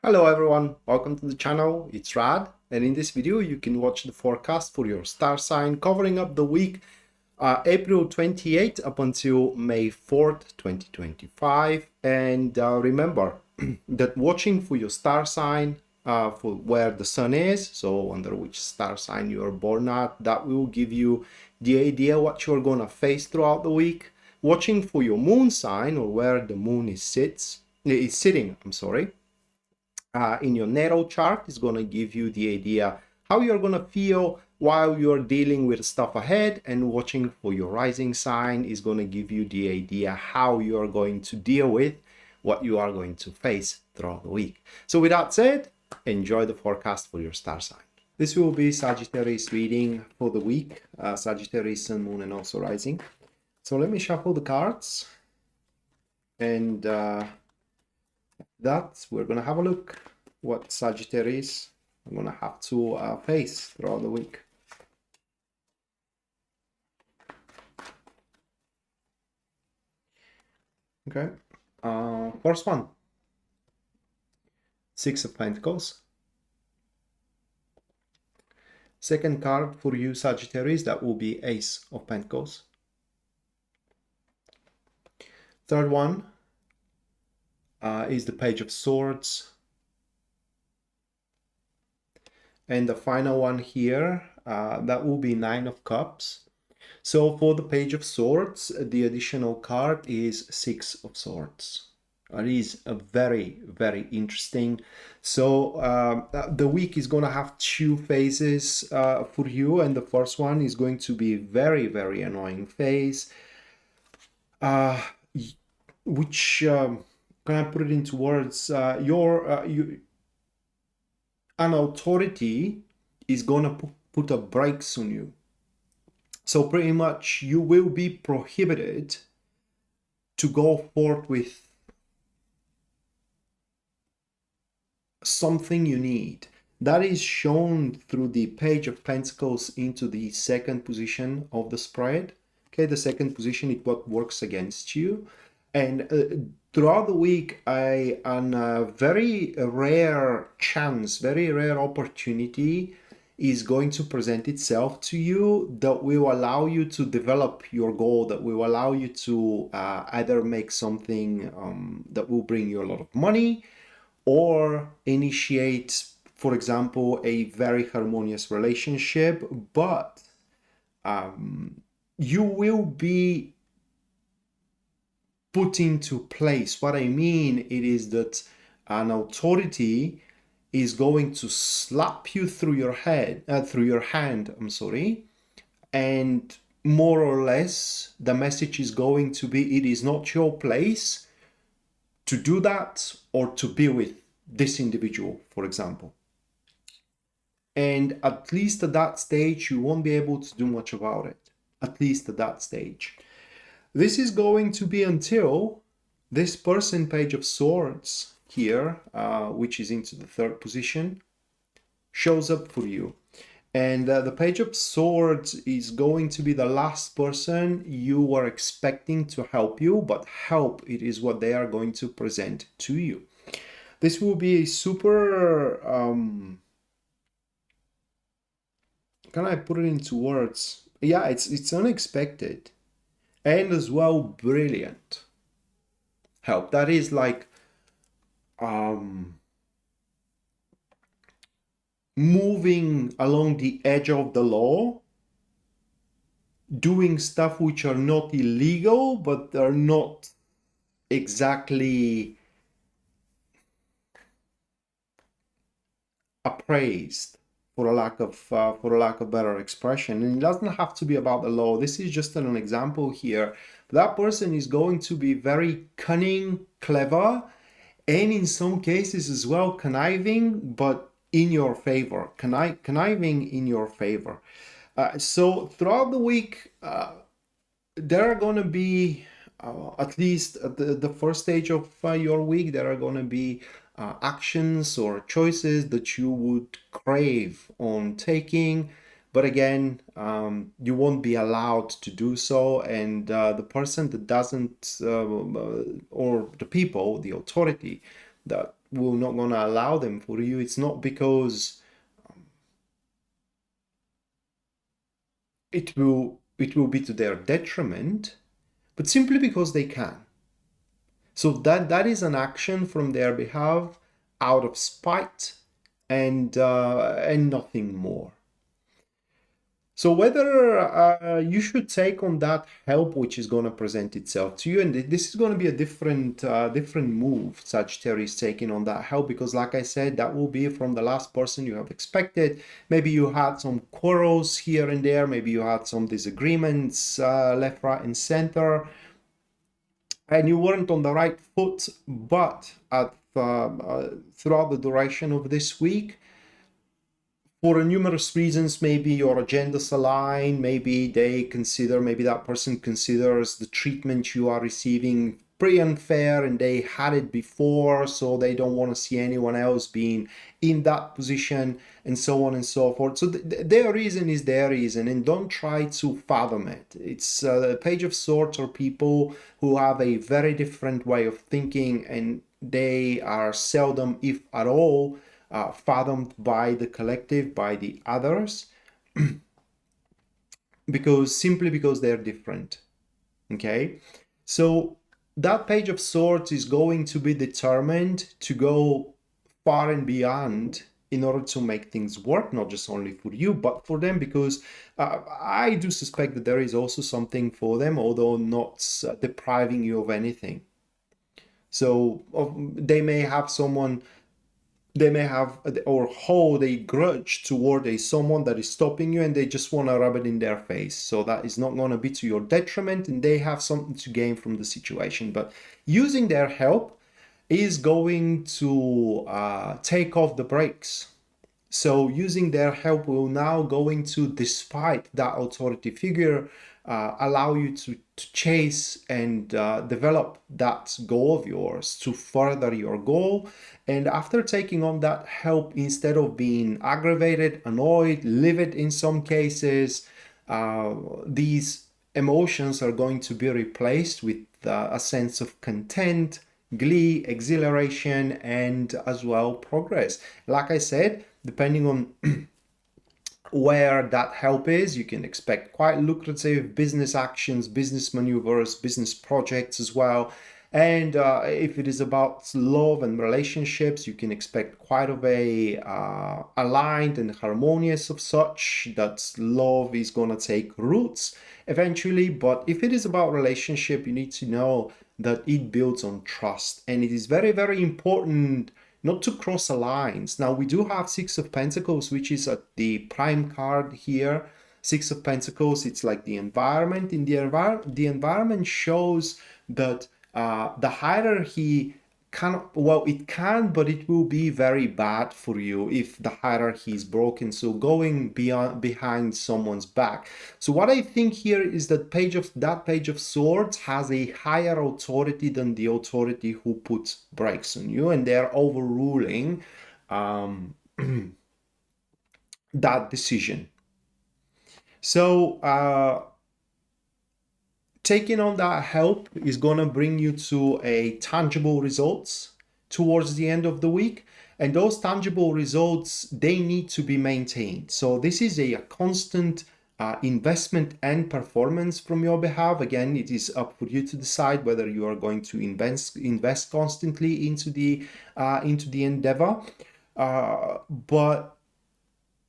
Hello everyone, welcome to the channel. It's Rad, and in this video you can watch the forecast for your star sign covering up the week April 28th up until May 4th 2025. And remember that watching for your star sign for where the sun is, so under which star sign you are born at, that will give you the idea what you're gonna face throughout the week. Watching for your moon sign, or where the moon is sitting, in your natal chart, is going to give you the idea how you're going to feel while you're dealing with stuff ahead. And watching for your rising sign is going to give you the idea how you're going to deal with what you are going to face throughout the week. So with that said, enjoy the forecast for your star sign. This will be Sagittarius reading for the week, Sagittarius, Sun, Moon, and also Rising. So let me shuffle the cards, and we're gonna have a look what Sagittarius are gonna have to face throughout the week. Okay, first one, Six of Pentacles. Second card for you, Sagittarius, that will be Ace of Pentacles. Third one is the Page of Swords. And the final one here, that will be Nine of Cups. So for the Page of Swords, the additional card is Six of Swords. It is a very, very interesting. So the week is going to have two phases for you. And the first one is going to be very, very annoying phase. Which, can I put it into words? An authority is going to put a brakes on you. So pretty much you will be prohibited to go forth with something you need. That is shown through the Page of Pentacles into the second position of the spread. Okay, the second position is what works against you. And throughout the week, a very rare chance, very rare opportunity is going to present itself to you that will allow you to develop your goal, that will allow you to either make something that will bring you a lot of money, or initiate, for example, a very harmonious relationship. But you will be put into place. What I mean, it is that an authority is going to slap you through your hand, and more or less the message is going to be, it is not your place to do that or to be with this individual, for example. And at least at that stage, you won't be able to do much about it. At least at that stage. This is going to be until this person, Page of Swords here, which is into the third position, shows up for you. And the Page of Swords is going to be the last person you were expecting to help you, but help, it is what they are going to present to you. This will be a super, can I put it into words? Yeah, it's unexpected. And as well, brilliant help. That is like moving along the edge of the law, doing stuff which are not illegal, but are not exactly appraised, for a lack of better expression. And it doesn't have to be about the law. This is just an example here. That person is going to be very cunning, clever, and in some cases as well conniving, but in your favor. Conniving in your favor. So throughout the week, there are going to be, at least at the first stage of your week, there are going to be actions or choices that you would crave on taking, but again, you won't be allowed to do so. And the person that doesn't, or the people, the authority that we're not going to allow them for you. It's not because it will be to their detriment, but simply because they can. So that is an action from their behalf out of spite and nothing more. So whether you should take on that help which is going to present itself to you, and this is going to be a different move Sagittarius taking on that help, because like I said, that will be from the last person you have expected. Maybe you had some quarrels here and there, maybe you had some disagreements left, right, and center, and you weren't on the right foot, but throughout the duration of this week, for numerous reasons, maybe your agendas align, maybe that person considers the treatment you are receiving pretty unfair and they had it before, so they don't want to see anyone else being in that position, and so on and so forth. So their reason is their reason, and don't try to fathom it. It's the Page of Swords are people who have a very different way of thinking, and they are seldom, if at all, fathomed by the collective, by the others, simply because they're different. Okay, so that Page of Swords is going to be determined to go far and beyond in order to make things work, not just only for you, but for them, because I do suspect that there is also something for them, although not depriving you of anything. So they may have or hold a grudge toward someone that is stopping you, and they just want to rub it in their face. So that is not going to be to your detriment, and they have something to gain from the situation. But using their help is going to take off the brakes. So using their help will now going to, despite that authority figure, allow you to chase and develop that goal of yours, to further your goal. And after taking on that help, instead of being aggravated, annoyed, livid in some cases, these emotions are going to be replaced with a sense of content, glee, exhilaration, and as well progress. Like I said, depending on where that help is, you can expect quite lucrative business actions, business maneuvers, business projects as well. And if it is about love and relationships, you can expect quite of a aligned and harmonious of such, that love is going to take roots eventually. But if it is about relationship, you need to know that it builds on trust, and it is very, very important not to cross lines. Now we do have Six of Pentacles, which is at the prime card here. Six of Pentacles, it's like the environment. In the environment shows that the hierarchy it can, but it will be very bad for you if the hierarchy is broken. So going behind someone's back. So what I think here is that Page of Swords has a higher authority than the authority who puts brakes on you, and they're overruling that decision. So taking on that help is going to bring you to a tangible results towards the end of the week, and those tangible results, they need to be maintained. So this is a constant investment and performance from your behalf. Again, it is up for you to decide whether you are going to invest constantly into the endeavor, but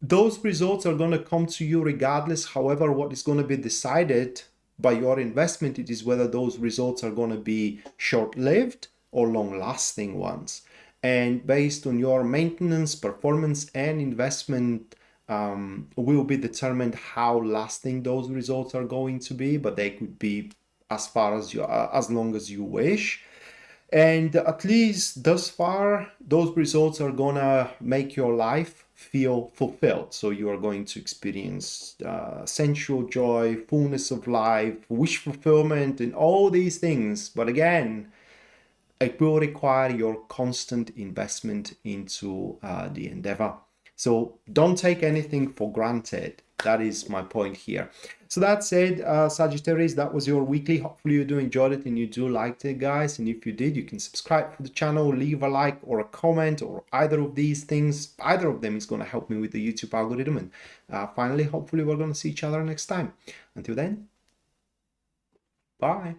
those results are going to come to you regardless. However, what is going to be decided by your investment, it is whether those results are going to be short-lived or long-lasting ones. And based on your maintenance, performance, and investment, will be determined how lasting those results are going to be. But they could be as long as you wish. And at least thus far, those results are gonna make your life feel fulfilled. So you are going to experience sensual joy, fullness of life, wish fulfillment, and all these things. But again, it will require your constant investment into the endeavor. So don't take anything for granted. That is my point here. So that said, Sagittarius, that was your weekly. Hopefully you do enjoyed it and you do liked it, guys. And if you did, you can subscribe to the channel, leave a like or a comment, or either of these things. Either of them is going to help me with the YouTube algorithm. And finally, hopefully we're going to see each other next time. Until then, bye.